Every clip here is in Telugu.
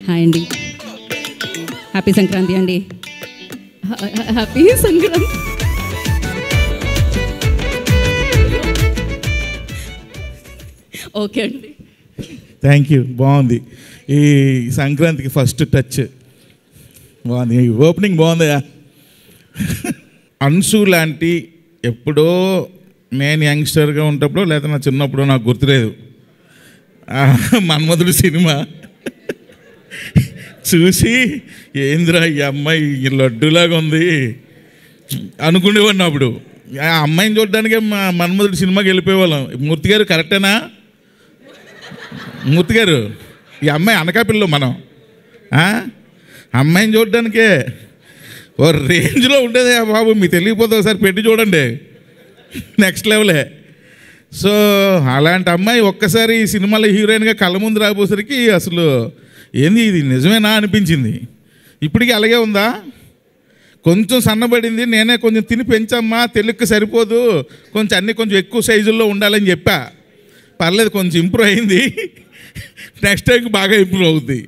హాయ్ అండి, హ్యాపీ సంక్రాంతి అండి. హ్యాపీ సంక్రాంతి. ఓకే అండి, థ్యాంక్ యూ. బాగుంది ఈ సంక్రాంతికి ఫస్ట్ టచ్ బాగుంది, ఓపెనింగ్ బాగుందయా. అన్సు లాంటి ఎప్పుడో నేను యంగ్స్టర్గా ఉన్నప్పుడు లేదా నా చిన్నప్పుడు నాకు గుర్తులేదు, మన్మధుడు సినిమా చూసి ఏంద్రా ఈ అమ్మాయి ఈ లడ్డులాగా ఉంది అనుకునేవాడిని. అప్పుడు ఆ అమ్మాయిని చూడడానికే మా మన్మధుడు సినిమాకి వెళ్ళిపోయేవాళ్ళం. మూర్తి గారు కరెక్టేనా? మూర్తి గారు, ఈ అమ్మాయి అనకాపిల్లో మనం అమ్మాయిని చూడడానికే ఓ రేంజ్లో ఉండేది బాబు. మీకు తెలియకపోతే ఒకసారి పెట్టి చూడండి, నెక్స్ట్ లెవెలే. సో అలాంటి అమ్మాయి ఒక్కసారి ఈ సినిమాలో హీరోయిన్గా కళ్ళ ముందు రాబోసరికి అసలు ఏంది ఇది నిజమేనా అనిపించింది. ఇప్పటికీ అలాగే ఉందా? కొంచెం సన్నబడింది, నేనే కొంచెం తిని పెంచమ్మా, తెలుగుకి సరిపోదు, కొంచెం అన్నీ కొంచెం ఎక్కువ సైజుల్లో ఉండాలని చెప్పా. పర్లేదు, కొంచెం ఇంప్రూవ్ అయింది, నెక్స్ట్ టైంకి బాగా ఇంప్రూవ్ అవుద్ది.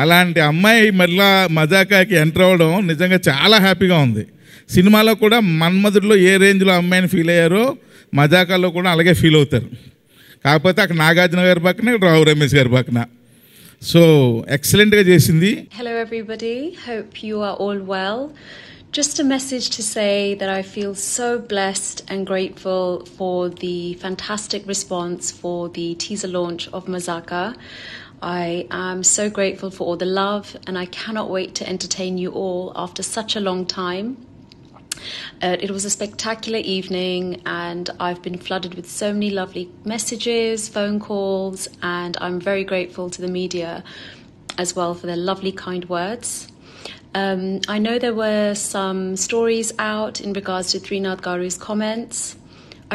అలాంటి అమ్మాయి మళ్ళా మజాకాకి ఎంటర్ అవ్వడం నిజంగా చాలా హ్యాపీగా ఉంది. సినిమాలో కూడా మన్మధుడిలో ఏ రేంజ్లో అమ్మాయిని ఫీల్ అయ్యారో మజాకాలో కూడా అలాగే ఫీల్ అవుతారు. కాకపోతే అక్కడ నాగార్జున గారి పక్కన, ఇక్కడ రావు రమేష్ గారి పక్కన. సో ఎక్సలెంట్గా చేసింది. Hello everybody, hope you are all well. Just a message to say that I feel so blessed and grateful for the fantastic response for the teaser launch of Mazaka. I am so grateful for all the love and I cannot wait to entertain you all after such a long time. It was a spectacular evening and I've been flooded with so many lovely messages, phone calls, and I'm very grateful to the media as well for their lovely kind words. I know there were some stories out in regards to Trinath Garu's comments.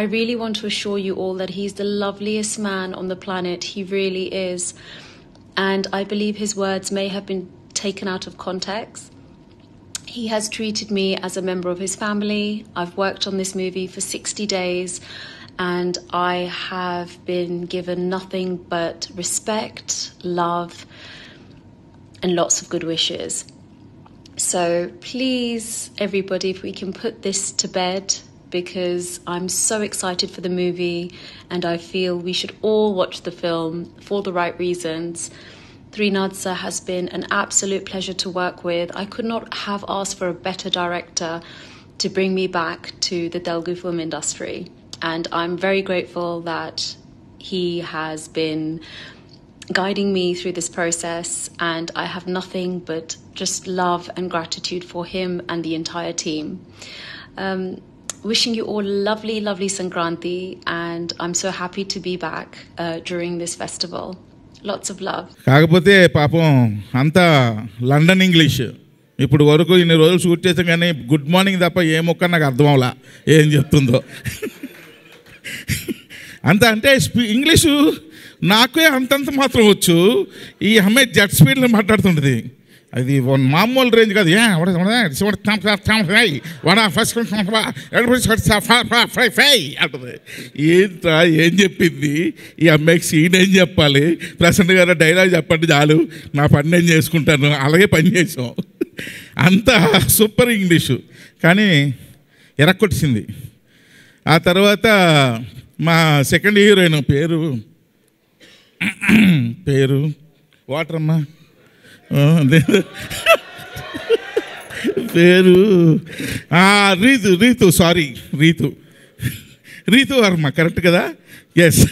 I really want to assure you all that he's the loveliest man on the planet. He really is. And I believe his words may have been taken out of context. He has treated me as a member of his family. I've worked on this movie for 60 days and I have been given nothing but respect, love, and lots of good wishes. So please, everybody, if we can put this to bed, because I'm so excited for the movie and I feel we should all watch the film for the right reasons. Trinath sir has been an absolute pleasure to work with. I could not have asked for a better director to bring me back to the Telugu film industry. And I'm very grateful that he has been guiding me through this process. And I have nothing but just love and gratitude for him and the entire team. Wishing you all lovely, lovely Sankranti. And I'm so happy to be back during this festival. Lots of love. కాకపోతే పాపం అంతా లండన్ ఇంగ్లీష్. ఇప్పుడు వరకు ఇన్ని రోజులు షూట్ చేసాం కానీ గుడ్ మార్నింగ్ తప్ప ఏ మొక్క నాకు అర్థం అవలా ఏం చెప్తుందో. అంత అంటే ఇంగ్లీషు నాకే అంతంత మాత్రం వచ్చు. ఈ అమ్మాయి జెట్ స్పీడ్లో మాట్లాడుతుంటుంది. అది మామూలు రేంజ్ కాదు. అంటుంది. ఏంట్రా ఏం చెప్పింది ఈ అమ్మాయికి? సీన్ ఏం చెప్పాలి? ప్రసన్న గారు డైలాగ్ చెప్పండి చాలు, నా పని నేను చేసుకుంటాను. అలాగే పని చేసాం. అంత సూపర్ ఇంగ్లీషు కానీ ఎరక్కొట్టింది. ఆ తర్వాత మా సెకండ్ హీరోయిన్ పేరు వాటరమ్మా పేరు రీతు వర్మ, కరెక్ట్ కదా? ఎస్,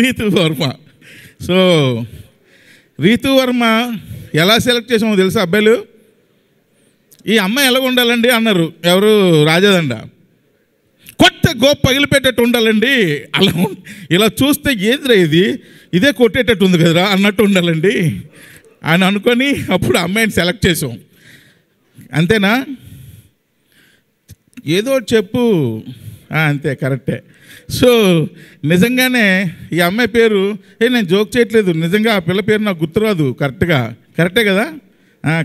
రీతు వర్మ. సో రీతు వర్మ ఎలా సెలెక్ట్ చేసామో తెలుసా అబ్బాయిలు? ఈ అమ్మాయి ఎలాగ ఉండాలండి అన్నారు ఎవరు? రాజాదండ. కొత్త పగిలిపెట్టేట్టు ఉండాలండి. అలా ఇలా చూస్తే ఏదిరా ఇదే కొట్టేటట్టు ఉంది కదరా అన్నట్టు ఉండాలండి అని అనుకొని అప్పుడు అమ్మాయిని సెలెక్ట్ చేసాం. అంతేనా? ఏదో చెప్పు. అంతే, కరెక్టే. సో నిజంగానే ఈ అమ్మాయి పేరు నేను జోక్ చేయట్లేదు, నిజంగా ఆ పిల్ల పేరు నాకు గుర్తురాదు కరెక్టే కదా?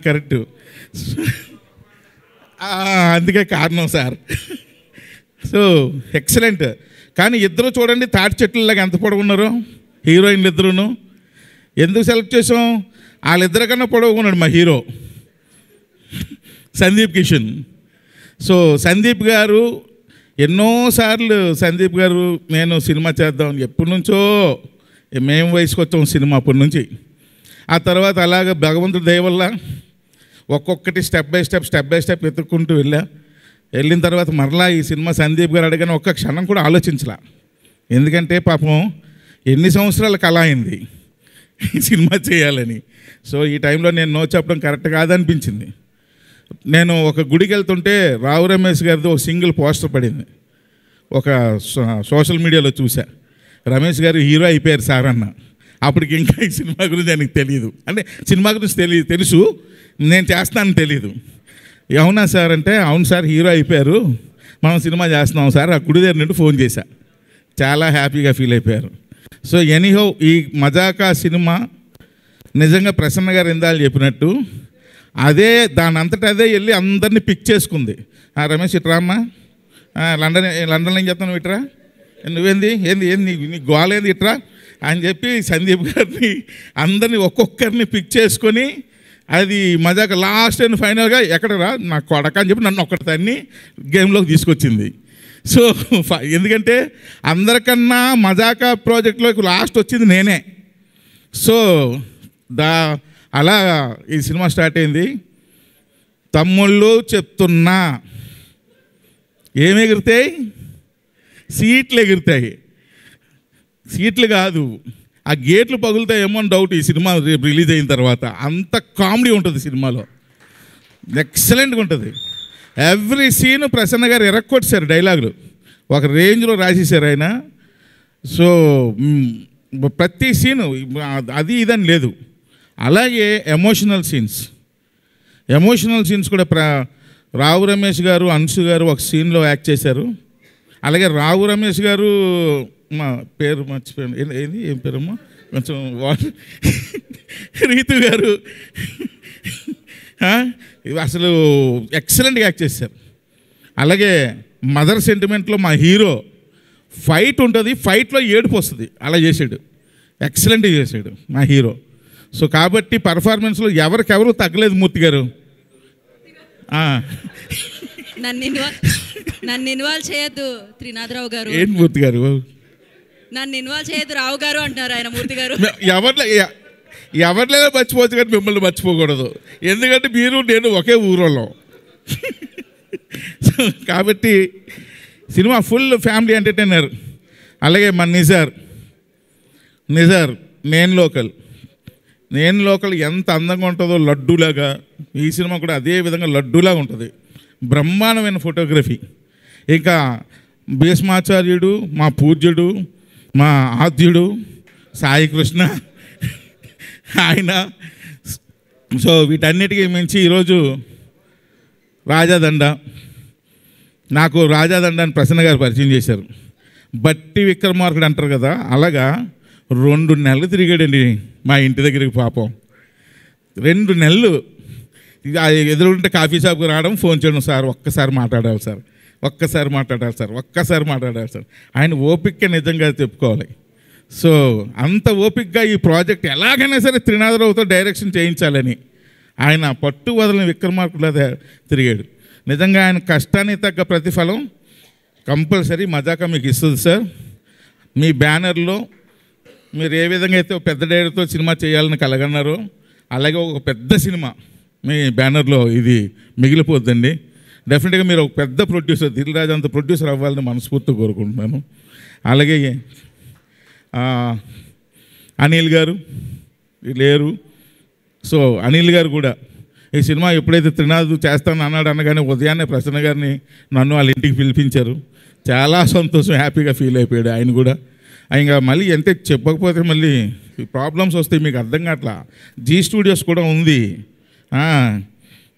కరెక్టు. అందుకే కారణం సార్. So excellent. కానీ ఇద్దరు చూడండి తాటి చెట్లలాగా ఎంత పొడవున్నారో హీరోయిన్లు ఇద్దరును. ఎందుకు సెలెక్ట్ చేసాం? వాళ్ళిద్దరికన్నా పొడవుకున్నాడు మా హీరో సందీప్ కిషన్. సో సందీప్ గారు ఎన్నోసార్లు సందీప్ గారు నేను సినిమా చేద్దాం ఎప్పటి నుంచో మేము వయసుకు వచ్చాం సినిమా అప్పటి నుంచి. ఆ తర్వాత అలాగ భగవంతుడి దయ వల్ల ఒక్కొక్కటి స్టెప్ బై స్టెప్ ఎత్తుక్కుంటూ వెళ్ళిన తర్వాత మరలా ఈ సినిమా సందీప్ గారు అడిగిన ఒక్క క్షణం కూడా ఆలోచించలా. ఎందుకంటే పాపం ఎన్ని సంవత్సరాల కళ అయింది ఈ సినిమా చేయాలని. సో ఈ టైంలో నేను నో చెప్పడం కరెక్ట్ కాదనిపించింది. నేను ఒక గుడికి వెళ్తుంటే రావు రమేష్ గారిది ఒక సింగిల్ పోస్టర్ పడింది, ఒక సోషల్ మీడియాలో చూసా. రమేష్ గారు హీరో అయిపోయారు సార్ అన్న. అప్పటికి ఇంకా ఈ సినిమా గురించి ఆయనకు తెలియదు, అంటే సినిమా గురించి తెలుసు, నేను చేస్తానని తెలీదు. అవునా సార్ అంటే, అవును సార్ హీరో అయిపోయారు, మనం సినిమా చేస్తున్నాం సార్. ఆ గుడి దగ్గర నుండి ఫోన్ చేశా, చాలా హ్యాపీగా ఫీల్ అయిపోయారు. సో ఎనీహౌ ఈ మజాకా సినిమా నిజంగా ప్రసన్న గారు ఇందాలు చెప్పినట్టు అదే దాని అంతటా అదే వెళ్ళి అందరినీ పిక్ చేసుకుంది. రమేష్ ఇట్రా అమ్మా, లండన్లో ఏం చెప్తాను ఇట్రా, నువ్వేంది నీ గోలేంది ఇట్రా అని చెప్పి సందీప్ గారిని అందరినీ ఒక్కొక్కరిని పిక్ చేసుకొని అది మజాక లాస్ట్ అండ్ ఫైనల్గా ఎక్కడరా నా కొడక అని చెప్పి నన్ను ఒక్కటిదాన్ని గేమ్లోకి తీసుకొచ్చింది. సో ఎందుకంటే అందరికన్నా మజాకా ప్రాజెక్ట్లోకి లాస్ట్ వచ్చింది నేనే. సో అలా ఈ సినిమా స్టార్ట్ అయింది. తమ్ముళ్ళు చెప్తున్నా, ఏమి ఎగురుతాయి? సీట్లు ఎగురుతాయి. సీట్లు కాదు, ఆ గేట్లు పగులుతాయేమో అని డౌట్ ఈ సినిమా రేపు రిలీజ్ అయిన తర్వాత. అంత కామెడీ ఉంటుంది సినిమాలో, ఎక్సలెంట్గా ఉంటుంది. ఎవ్రీ సీన్ ప్రసన్న గారు ఎరక్కొట్టేశారు, డైలాగులు ఒక రేంజ్లో రాసేసారు ఆయన. సో ప్రతి సీను అది ఇదని లేదు. అలాగే ఎమోషనల్ సీన్స్ కూడా రావు రమేష్ గారు, అంశు గారు ఒక సీన్లో యాక్ట్ చేశారు. అలాగే రావు రమేష్ గారు, మా పేరు మర్చిపోయాను, ఏం పేరమ్మా, కొంచెం రీతు గారు అసలు ఎక్సలెంట్గా యాక్ట్ చేశారు. అలాగే మదర్ సెంటిమెంట్లో మా హీరో ఫైట్ ఉంటుంది, ఫైట్లో ఏడుపు వస్తుంది, అలా చేశాడు, ఎక్సలెంట్గా చేశాడు మా హీరో. సో కాబట్టి పర్ఫార్మెన్స్లో ఎవరికెవరు తగ్గలేదు మూర్తి గారు. నన్ను ఇన్వాల్వ్ చేయొద్దు త్రినాథరావు గారు. ఏంటి మూర్తి గారు, నన్ను ఇన్వాల్వ్ చేయొద్దు రావు గారు అంటున్నారు ఆయన. మూర్తి గారు ఎవరినైనా మర్చిపోవచ్చు కానీ మిమ్మల్ని మర్చిపోకూడదు, ఎందుకంటే మీరు నేను ఒకే ఊరోళ్ళం. కాబట్టి సినిమా ఫుల్ ఫ్యామిలీ ఎంటర్టైనర్. అలాగే మన నిజార్ నేను లోకల్ ఎంత అందంగా ఉంటుందో లడ్డూలాగా, ఈ సినిమా కూడా అదే విధంగా లడ్డూలాగా ఉంటుంది. బ్రహ్మాండమైన ఫోటోగ్రఫీ. ఇంకా భీష్మాచార్యుడు, మా పూజ్యుడు, మా ఆద్యుడు సాయి కృష్ణ ఆయన. సో వీటన్నిటికీ మించి ఈరోజు రాజాదండ, నాకు రాజాదండాన్ని ప్రసన్న గారు పరిచయం చేశారు. బట్టి విక్రమార్కుడు అంటారు కదా, అలాగా 2 నెలలు తిరిగాడండి మా ఇంటి దగ్గరికి. పాపం 2 నెలలు ఎదురుంటే కాఫీ షాప్కి రావడం, ఫోన్ చేయడం, సార్ ఒక్కసారి మాట్లాడాలి సార్, ఒక్కసారి మాట్లాడాలి సార్. ఆయన ఓపిక నిజంగా చెప్పుకోవాలి. సో అంత ఓపికగా ఈ ప్రాజెక్ట్ ఎలాగైనా సరే త్రినాథరావుతో డైరెక్షన్ చేయించాలని ఆయన పట్టు వదలని విక్రమార్కుడు తిరిగాడు. నిజంగా ఆయన కష్టానికి తగ్గ ప్రతిఫలం కంపల్సరీ మజాకా మీకు ఇస్తుంది సార్. మీ బ్యానర్లో మీరు ఏ విధంగా అయితే పెద్ద డైరెక్టర్తో సినిమా చేయాలని కలగన్నారో, అలాగే ఒక పెద్ద సినిమా మీ బ్యానర్లో ఇది మిగిలిపోద్దండి. డెఫినెట్గా మీరు ఒక పెద్ద ప్రొడ్యూసర్, దిల్ రాజు అంత ప్రొడ్యూసర్ అవ్వాలని మనస్ఫూర్తిగా కోరుకుంటున్నాను. అలాగే అనిల్ గారు లేరు. సో అనిల్ గారు కూడా ఈ సినిమా ఎప్పుడైతే త్రినాథ్ చేస్తాను అన్నాడు అనగానే ఉదయాన్నే ప్రసన్న గారిని నన్ను వాళ్ళ ఇంటికి పిలిపించారు. చాలా సంతోషం, హ్యాపీగా ఫీల్ అయిపోయాడు ఆయన కూడా. ఇంకా మళ్ళీ ఎంత చెప్పకపోతే మళ్ళీ ప్రాబ్లమ్స్ వస్తాయి, మీకు అర్థం కావట్లా. జీ స్టూడియోస్ కూడా ఉంది,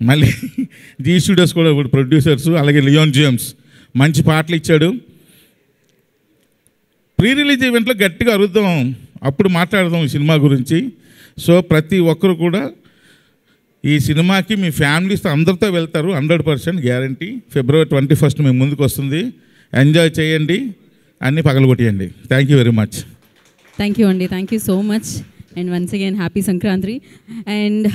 మళ్ళీ జీ స్టూడియోస్ కూడా ఇప్పుడు ప్రొడ్యూసర్స్. అలాగే లియోన్ జేమ్స్ మంచి పాటలు ఇచ్చాడు. ప్రీ రిలీజ్ ఈవెంట్లో గట్టిగా అరుద్దాం, అప్పుడు మాట్లాడదాం ఈ సినిమా గురించి. సో ప్రతి ఒక్కరు కూడా ఈ సినిమాకి మీ ఫ్యామిలీస్తో అందరితో వెళ్తారు, 100% గ్యారంటీ. February 21 మీ ముందుకు వస్తుంది. ఎంజాయ్ చేయండి, అన్నీ పగలగొట్టేయండి. Thank you very much. Thank you అండి, thank you so much. And once again happy Sankranti. And